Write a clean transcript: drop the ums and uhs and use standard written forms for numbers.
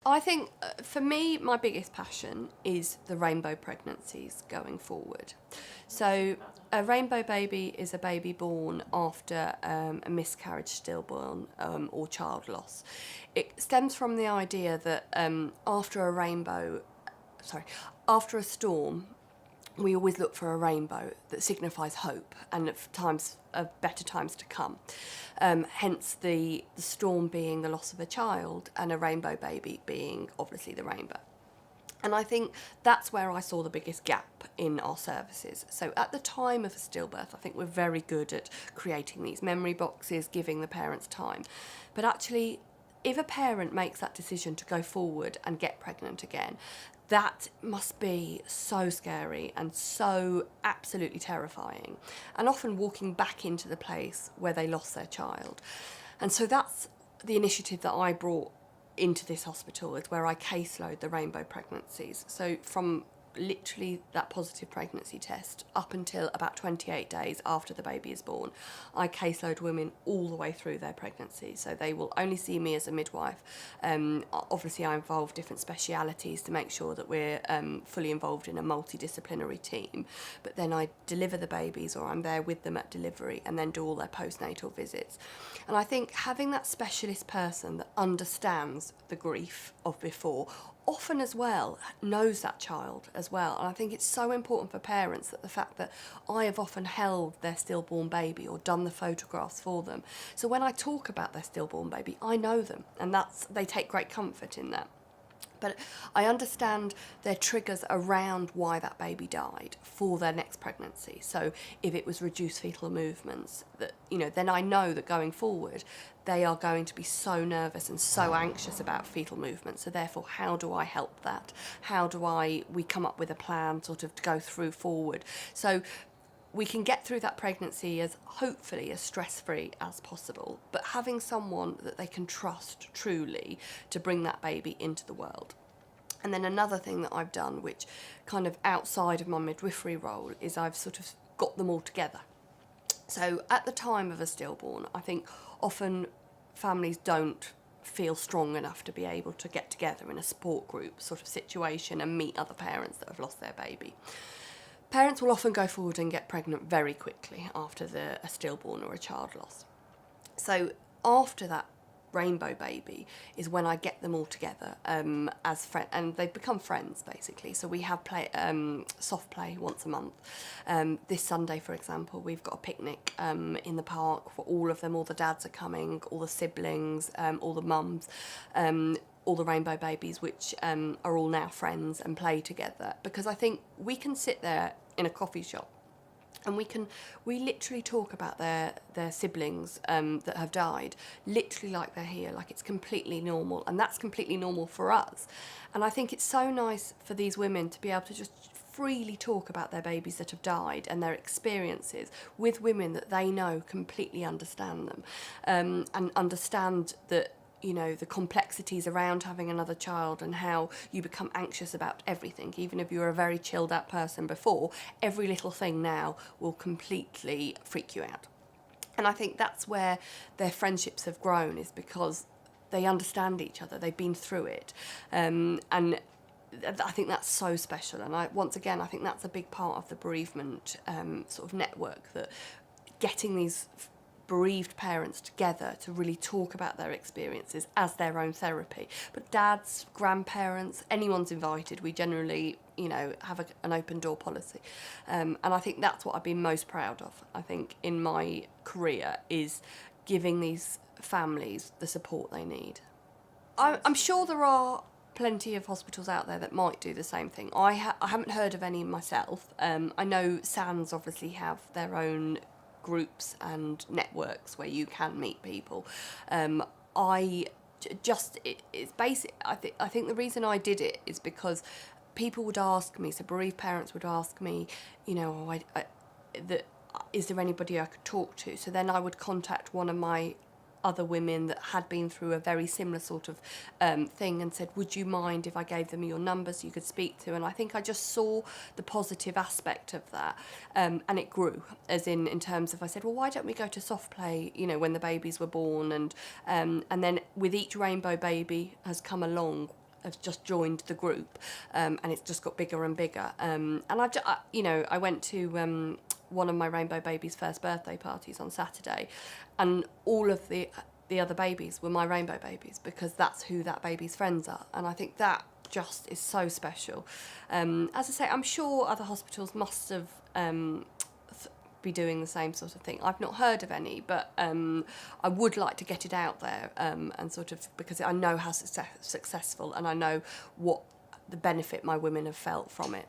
I think for me, my biggest passion is the rainbow pregnancies going forward. So a rainbow baby is a baby born after a miscarriage, stillborn, or child loss. It stems from the idea that after a storm, we always look for a rainbow that signifies hope and of better times to come. Hence the storm being the loss of a child and a rainbow baby being obviously the rainbow. And I think that's where I saw the biggest gap in our services. So at the time of a stillbirth, I think we're very good at creating these memory boxes, giving the parents time. But actually, if a parent makes that decision to go forward and get pregnant again, that must be so scary and so absolutely terrifying, and often walking back into the place where they lost their child. And so that's the initiative that I brought into this hospital, is where I caseload the rainbow pregnancies. So from literally that positive pregnancy test up until about 28 days after the baby is born, I caseload women all the way through their pregnancy. So they will only see me as a midwife. Obviously I involve different specialities to make sure that we're fully involved in a multidisciplinary team, but then I deliver the babies, or I'm there with them at delivery, and then do all their postnatal visits. And I think having that specialist person that understands the grief of before, often as well knows that child as well. And I think it's so important for parents that the fact that I have often held their stillborn baby or done the photographs for them. So when I talk about their stillborn baby, I know them, and they take great comfort in that. But I understand their triggers around why that baby died for their next pregnancy. So if it was reduced fetal movements, then I know that going forward, they are going to be so nervous and so anxious about fetal movement. So therefore, how do I help that? How do we come up with a plan sort of to go through forward? So we can get through that pregnancy as hopefully as stress-free as possible, but having someone that they can trust truly to bring that baby into the world. And then another thing that I've done, which kind of outside of my midwifery role, is I've sort of got them all together. So at the time of a stillborn, I think often families don't feel strong enough to be able to get together in a support group sort of situation and meet other parents that have lost their baby. Parents will often go forward and get pregnant very quickly after a stillborn or a child loss. So after that rainbow baby is when I get them all together as friends, and they've become friends basically. So we have soft play once a month. This Sunday, for example, we've got a picnic in the park for all of them. All the dads are coming, all the siblings, all the mums, all the rainbow babies, which are all now friends, and play together. Because I think we can sit there in a coffee shop and we literally talk about their siblings that have died, literally like they're here, like it's completely normal, and that's completely normal for us. And I think it's so nice for these women to be able to just freely talk about their babies that have died and their experiences with women that they know completely understand them, and understand that, the complexities around having another child and how you become anxious about everything. Even if you were a very chilled out person before, every little thing now will completely freak you out. And I think that's where their friendships have grown, is because they understand each other, they've been through it. And I think that's so special. And I think that's a big part of the bereavement sort of network, that getting these bereaved parents together to really talk about their experiences as their own therapy. But dads, grandparents, anyone's invited. We generally, have an open door policy. And I think that's what I've been most proud of, I think, in my career, is giving these families the support they need. I'm sure there are plenty of hospitals out there that might do the same thing. I haven't heard of any myself. I know SANS obviously have their own groups and networks where you can meet people. It's basic. I think the reason I did it is because people would ask me, so bereaved parents would ask me, is there anybody I could talk to? So then I would contact one of my other women that had been through a very similar sort of thing, and said, would you mind if I gave them your numbers you could speak to? And I think I just saw the positive aspect of that, and it grew, as in terms of, I said, well, why don't we go to soft play, when the babies were born, and then with each rainbow baby has come along, have just joined the group, and it's just got bigger and bigger. And I went to one of my rainbow babies' first birthday parties on Saturday, and all of the other babies were my rainbow babies, because that's who that baby's friends are. And I think that just is so special. As I say, I'm sure other hospitals must have be doing the same sort of thing. I've not heard of any, but I would like to get it out there, and sort of, because I know how successful, and I know what the benefit my women have felt from it.